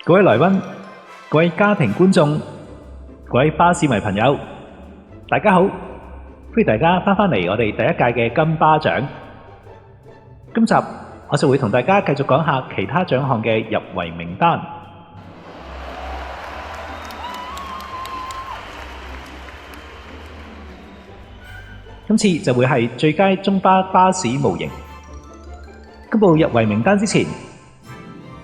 各位來賓、各位家庭觀眾、各位巴士迷朋友，大家好！歡迎大家翻嚟我哋第一屆嘅金巴獎。今集我就會同大家繼續講下其他獎項嘅入圍名單。今次就會係最佳中巴巴士模型。公布入圍名單之前，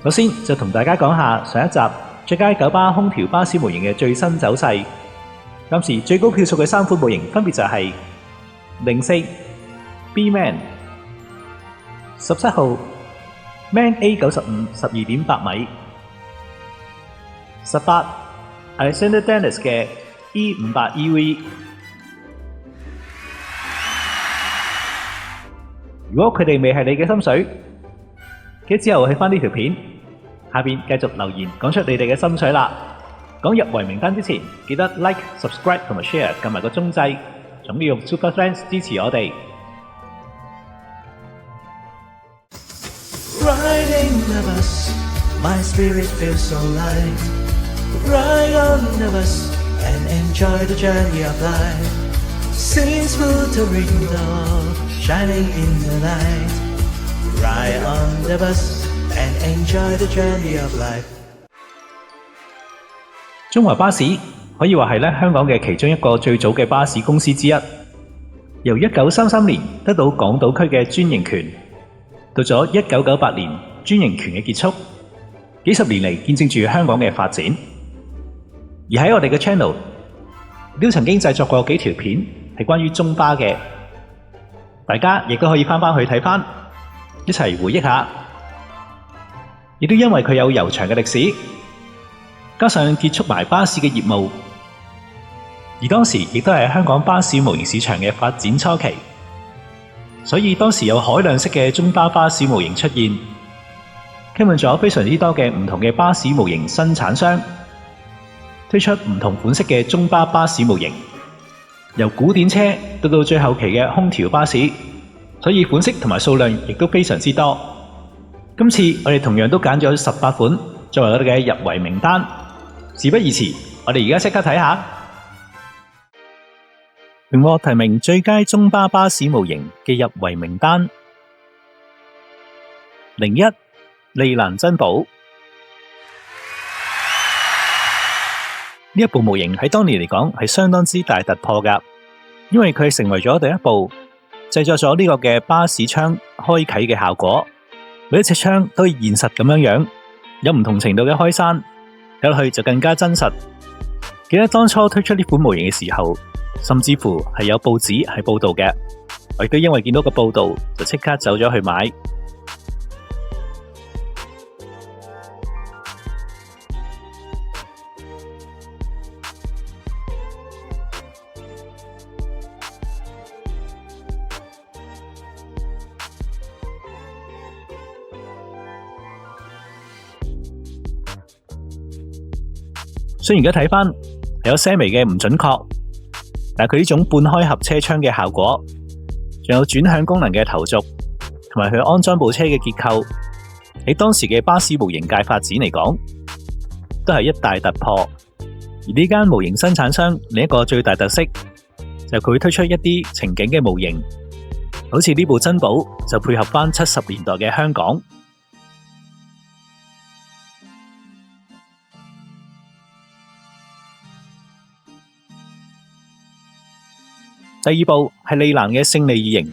首先就同大家講下上一集最佳九巴空調巴士模型嘅最新走勢。暫時最高票數嘅3款模型分別就係04 B-Man、17號 Man A95 12.8 米、18 Alexander Dennis 嘅 E58 EV。如果佢哋未係你嘅心水，記得之後去返呢條片下邊繼續留言講出你哋嘅心水啦。講入圍名單之前，記得 Like、Subscribe 同埋 Share， 撳埋個鐘掣，仲要用 Super Thanks 支持我哋。Riding the bus, my spirit feels so light. Ride on the bus and enjoy the journey of life. See smooth the window shining in the night. Ride on the bus and enjoy the journey of life. 中華巴士可以話係香港嘅其中一個最早嘅巴士公司之一。由1933年得到港島區嘅專營權，到咗1998年專營權嘅結束，幾十年嚟見證住香港嘅發展。而喺我哋嘅 channel 都曾經製作過幾條片係關於中巴嘅，大家亦都可以翻去睇翻，一齊回憶下。亦都因為佢有悠長嘅歷史，加上結束埋巴士嘅業務，而當時亦都係香港巴士模型市場嘅發展初期，所以當時有海量式嘅中巴巴士模型出現，吸引咗非常之多嘅唔同嘅巴士模型生產商推出唔同款式嘅中巴巴士模型，由古典車到最後期嘅空調巴士，所以款式同埋數量亦都非常之多。今次我哋同樣都揀咗18款作為我哋嘅入圍名單。事不宜遲，我哋而家即刻睇下榮獲提名最佳中巴巴士模型嘅入圍名單。01利蘭珍寶，呢一部模型喺當年嚟講係相當之大突破㗎，因為佢成為咗第一部製作咗呢個嘅巴士窗開啟嘅效果，每一隻窗都係現實咁樣，有唔同程度嘅開閂，睇落去就更加真實。記得當初推出呢款模型嘅時候，甚至乎係有報紙係報道嘅，我亦都因為見到個報道就即刻走咗去買。雖然而家睇返有些微嘅唔準確，但係佢呢種半開合車窗嘅效果，仲有轉向功能嘅頭軸，同埋佢安裝部車嘅結構，喺當時嘅巴士模型界發展嚟講，都係一大突破。而呢間模型生產商另一個最大特色，就係佢推出一啲情景嘅模型，好似呢部珍寶就配合返70年代嘅香港。第二部係利蘭嘅勝利2型，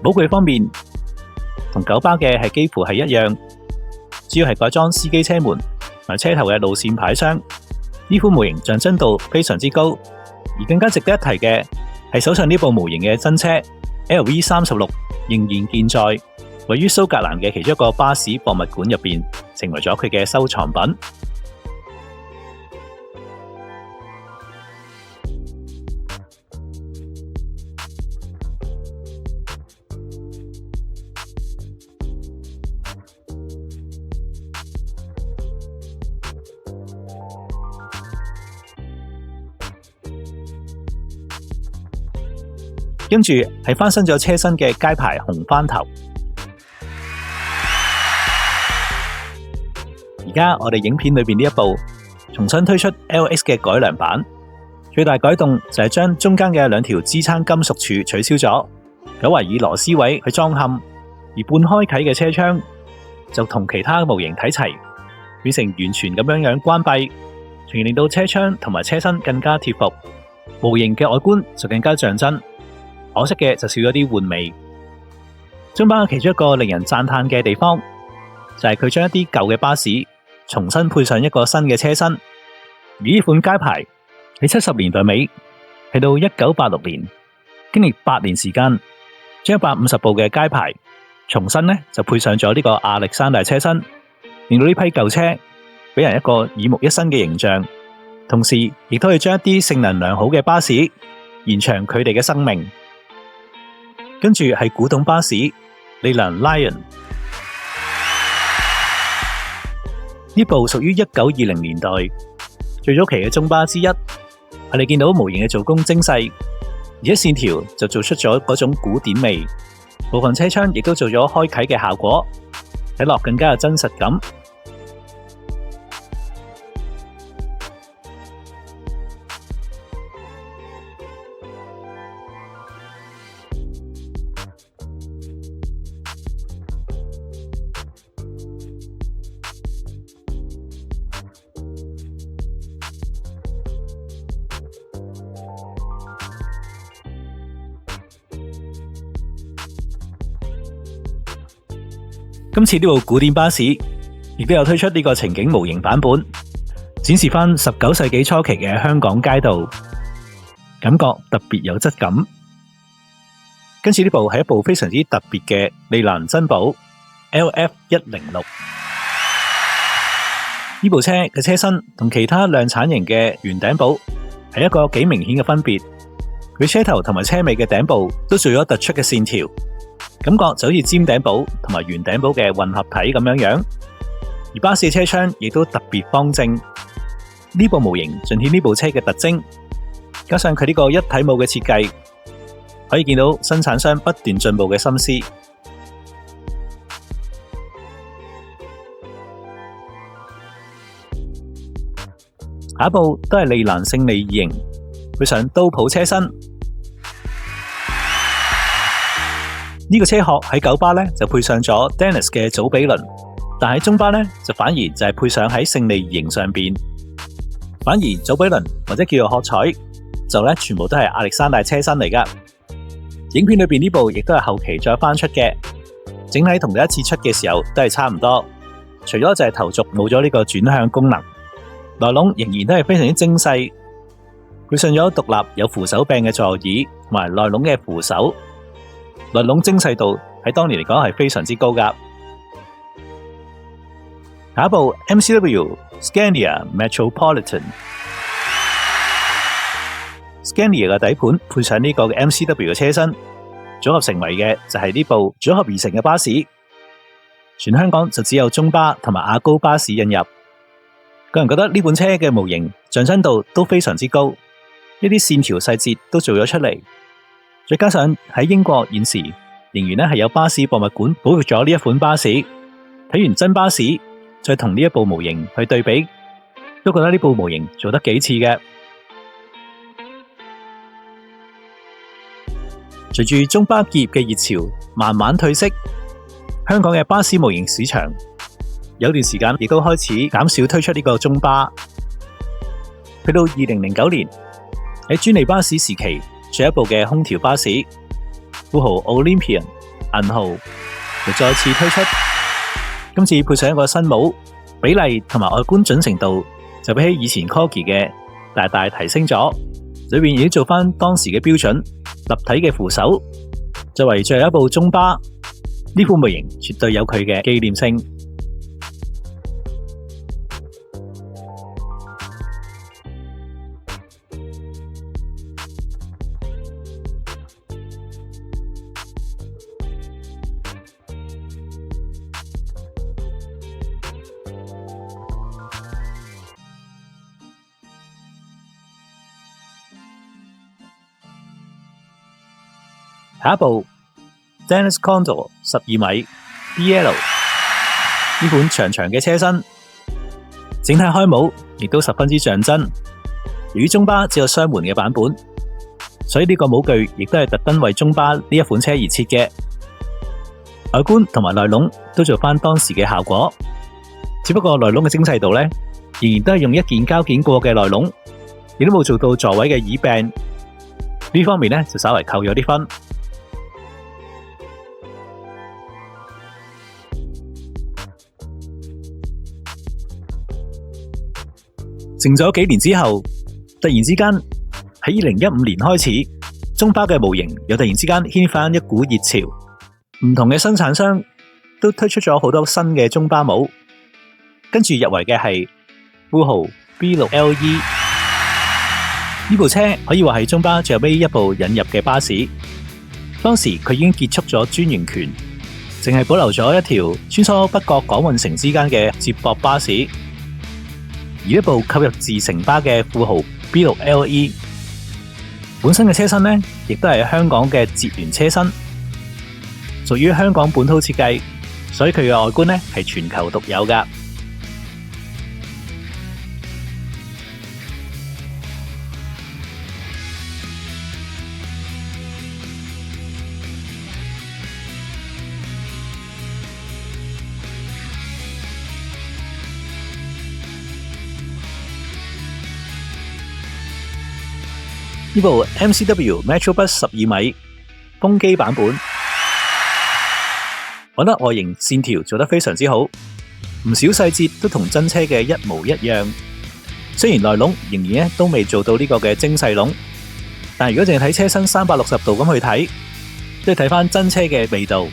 模具方面同九巴嘅係幾乎係一樣，主要係改裝司機車門同埋車頭嘅路線牌箱。呢款模型象徵度非常之高，而更加值得一提嘅係手上呢部模型嘅真車 LV36仍然健在，位於蘇格蘭嘅其中一個巴士博物館入邊，成為咗佢嘅收藏品。跟住係翻新咗車身嘅街牌紅番頭，而家我哋影片裏邊呢一部重新推出 LX 嘅改良版，最大改動就係將中間嘅兩條支撐金屬柱取消咗，改為以螺絲位去裝嵌，而半開啟嘅車窗就同其他模型睇齊，變成完全咁樣關閉，從而令到車窗同埋車身更加貼服，模型嘅外觀就更加像真。可惜嘅就少咗啲玩味。中巴其中一個令人讚嘆嘅地方，就係佢將一啲舊嘅巴士重新配上一個新嘅車身。而呢款街牌喺70年代尾，去到1986年，經歷8年時間，將150部嘅街牌重新就配上咗呢個亞歷山大車身，令到呢批舊車俾人一個耳目一新嘅形象，同時亦都可以將一啲性能良好嘅巴士延長佢哋嘅生命。跟住係古董巴士利蘭 Lion， 呢部屬於1920年代最早期嘅中巴之一，係你見到模型嘅做工精細，而且線條就做出咗嗰種古典味，部分車窗亦都做咗開啟嘅效果，睇落更加有真實感。今次呢部古典巴士亦都有推出呢個情景模型版本，展示翻19世紀初期嘅香港街道，感覺特別有質感。跟住呢部係一部非常之特別嘅利蘭珍寶 LF106， 呢部車嘅車身同其他量產型嘅圓頂寶係一個幾明顯嘅分別，佢車頭同埋車尾嘅頂部都做咗突出嘅線條，感覺就好似尖頂寶同埋圓頂寶嘅混合體咁樣，而巴士車窗亦都特別方正。呢部模型盡顯呢部車嘅特徵，加上佢呢個一體模嘅設計，可以見到生產商不斷進步嘅心思。下一部都係利蘭勝利2型，配上刀普車身。呢個車殼喺九巴就配上咗 Dennis 嘅祖比輪，但喺中巴就反而就係配上喺勝利2型上邊。反而祖比輪或者叫做喝彩就全部都係亞歷山大車身嚟噶。影片裏邊呢部亦都係後期再翻出嘅，整體同第一次出嘅時候都係差唔多，除咗就係頭軸冇咗呢個轉向功能，內籠仍然都係非常之精細，配上咗獨立有扶手柄嘅座椅同埋內籠嘅扶手。內籠精細度喺當年嚟講係非常之高噶。下一部 MCW Scania Metropolitan， Scania 嘅底盤配上呢個嘅 MCW 嘅車身，組合成為嘅就係呢部組合而成嘅巴士。全香港就只有中巴同埋亞高巴士引入。個人覺得呢款車嘅模型像真度都非常之高，呢啲線條細節都做咗出嚟。再加上喺英國現時仍然係有巴士博物館保育咗呢一款巴士，睇完真巴士再同呢一部模型去對比，都覺得呢部模型做得幾似嘅。隨住中巴結業嘅熱潮慢慢退色，香港嘅巴士模型市場有段時間亦都開始減少推出呢個中巴。去到2009年喺專利巴士時期，最後一部嘅空調巴士富豪 Olympian 銀號又再次推出，今次配上一個新帽，比例同埋外觀準程度就比起以前 Corgi 嘅大大提升咗，裏面已經做翻當時嘅標準立體嘅扶手，作為最後一部中巴，呢副模型絕對有佢嘅紀念性。下一部 Dennis Condor 12米 DL， 呢款長長嘅車身整體開帽亦都十分之像真。由於中巴只有雙門嘅版本，所以呢個帽具亦都係特登為中巴呢一款車而設嘅。外觀同埋內籠都做翻當時嘅效果，只不過內籠嘅精細度呢，仍然都係用一件膠件過嘅內籠，亦都冇做到座位嘅椅柄，呢方面呢，就稍為扣咗啲分。靜咗幾年之後，突然之間喺2015年開始，中巴嘅模型又突然之間掀翻一股熱潮。唔同嘅生產商都推出咗好多新嘅中巴帽，跟住入圍嘅係富豪 B6 LE。 呢部車可以話係中巴最後尾一部引入嘅巴士，當時佢已經結束咗專營權，淨係保留咗一條穿梭北角港運城之間嘅接駁巴士。而一部購入自城巴嘅富豪 B6 LE 本身嘅車身呢，亦都係香港嘅捷聯車身，屬於香港本土設計，所以佢嘅外觀呢係全球獨有㗎。呢部 MCW Metrobus 12米風機版本，我覺得外形線條做得非常之好，唔少細節都同真車嘅一模一樣。雖然內籠仍然都未做到呢個嘅精細籠，但係如果淨係睇車身360度咁去睇，都係睇翻真車嘅味道。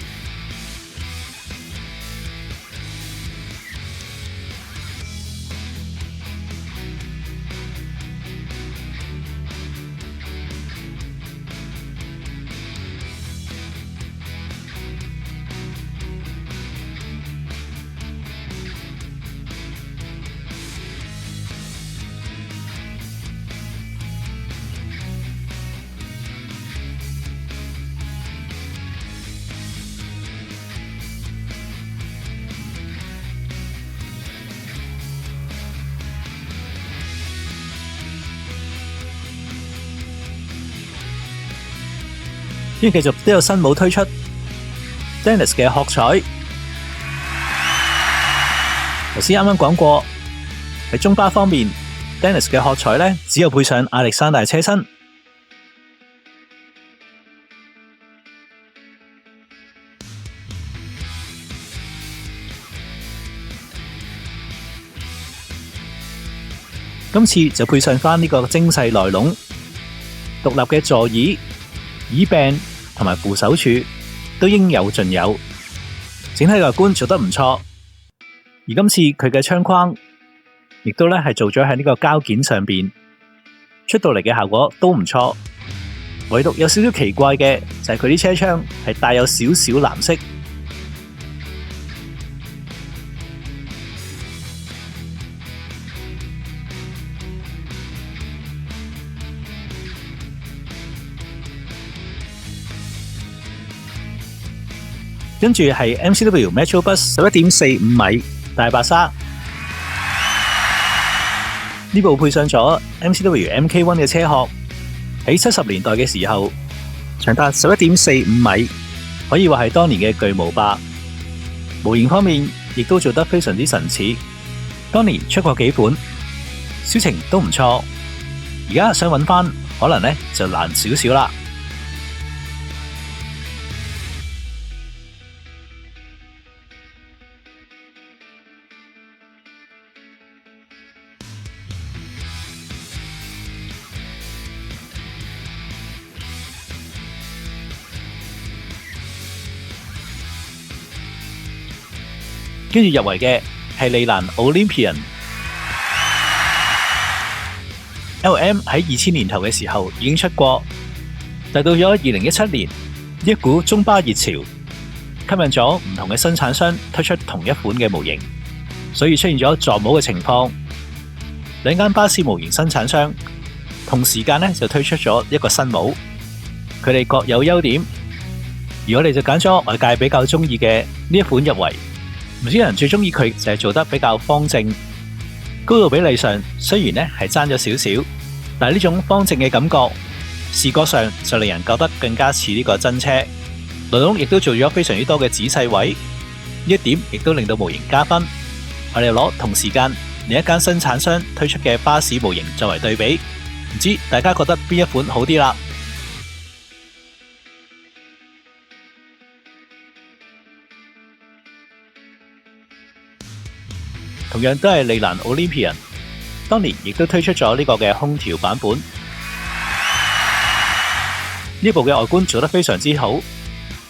跟住繼續都有新帽推出 Dennis 嘅殼彩。頭先啱啱講過，喺中巴方面 Dennis 嘅殼彩呢，只有配上亞歷山大車身。今次就配上返呢個精細內籠，獨立嘅座椅、椅柄同埋扶手柱都應有盡有，整體外觀做得唔錯。而今次佢嘅窗框亦都係做咗喺呢個膠件上邊，出到嚟嘅效果都唔錯。唯獨有少少奇怪嘅就係佢啲車窗係帶有少少藍色。跟住係 MCW Metrobus 11.45米大白鯊，呢部配上咗 MCW MK1 嘅車殼，喺70年代嘅時候長達11.45米，可以話係當年嘅巨無霸。模型方面亦都做得非常之神似，當年出過幾款，銷情都唔錯。而家想揾翻，可能呢就難少少啦。跟住入圍嘅係利蘭 Olympian。LM 喺2000年頭嘅時候已經出過，但到咗2017年，一股中巴熱潮吸引咗唔同嘅生產商推出同一款嘅模型，所以出現咗撞帽嘅情況。兩間巴士模型生產商同時間就推出咗一個新帽，佢哋各有優點。而我哋就揀咗外界比較中意嘅呢一款入圍。唔少人最中意佢就係做得比較方正，高度比例上雖然咧係爭咗少少，但係呢種方正嘅感覺，視覺上就令人覺得更加似呢個真車。輪窿亦都做咗非常之多嘅仔細位，呢一點亦都令到模型加分。我哋又攞同時間另一間生產商推出嘅巴士模型作為對比，唔知大家覺得邊一款好啲啦？同樣都係利蘭 Olympian， 當年亦都推出咗呢個嘅空調版本。呢部嘅外觀做得非常之好，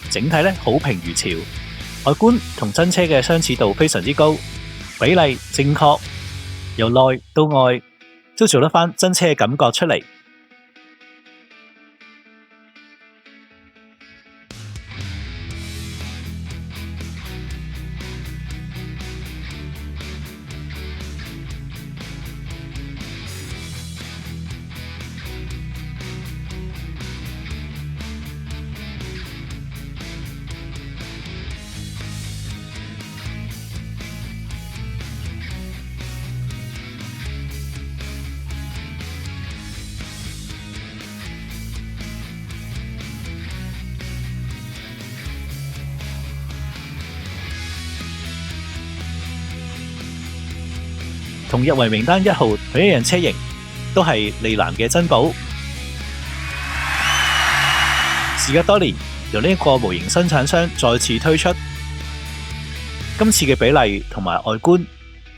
整體咧好評如潮，外觀同真車嘅相似度非常之高，比例正確，由內到外都做得返真車嘅感覺出嚟。同入圍名單1號同一樣車型，都係利蘭嘅珍寶。時隔多年，由呢一個模型生產商再次推出，今次嘅比例同埋外觀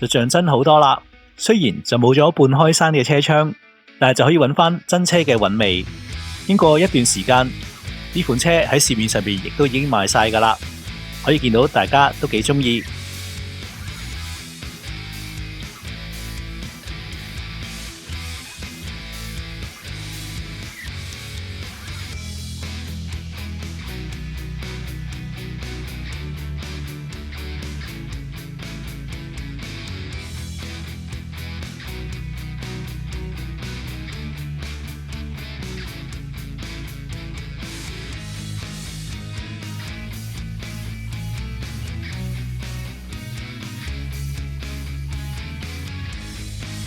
就像真好多啦。雖然就冇咗半開山嘅車窗，但係就可以揾翻真車嘅韻味。經過一段時間，呢款車喺市面上邊亦都已經賣晒㗎啦，可以見到大家都幾中意。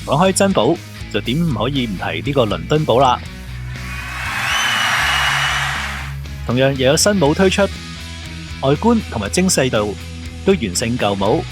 講開珍寶，就點唔可以唔提呢個倫敦寶啦。同樣又有新帽推出，外觀同埋精細度都完勝舊帽。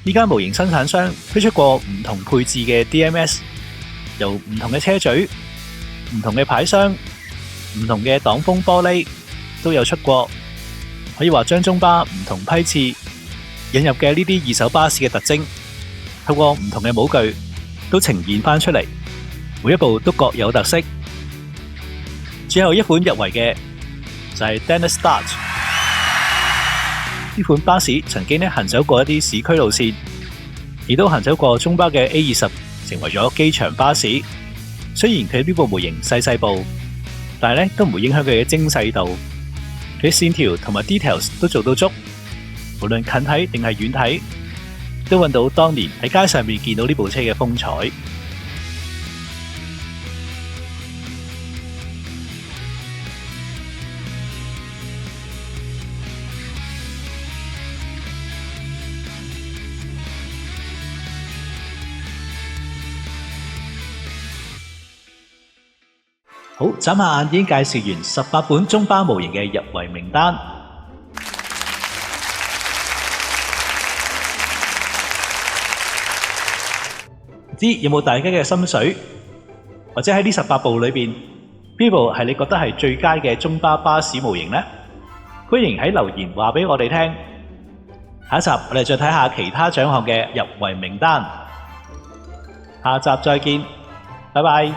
呢間模型生產商推出過唔同配置嘅 DMS， 由唔同嘅車嘴、唔同嘅牌箱、唔同嘅擋風玻璃都有出過，可以話將中巴唔同批次引入嘅呢啲二手巴士嘅特徵，透過唔同嘅模具都呈現翻出嚟，每一部都各有特色。最後一款入圍嘅就係 Dennis Dodge。呢款巴士曾經行走過一啲市區路線，亦都行走過中巴嘅 A20， 成為咗機場巴士。雖然佢呢部模型細部，但係都唔會影響佢嘅精細度。佢線條同埋 details 都做到足，無論近睇定係遠睇，都揾到當年喺街上面見到呢部車嘅風采。好，眨下眼已經介紹完18本中巴模型嘅入圍名單。唔知有冇大家嘅心水，或者喺呢18部裏邊，邊部係你覺得係最佳嘅中巴巴士模型呢？歡迎喺留言話俾我哋聽。下一集我哋再睇下其他獎項嘅入圍名單。下集再見，拜拜。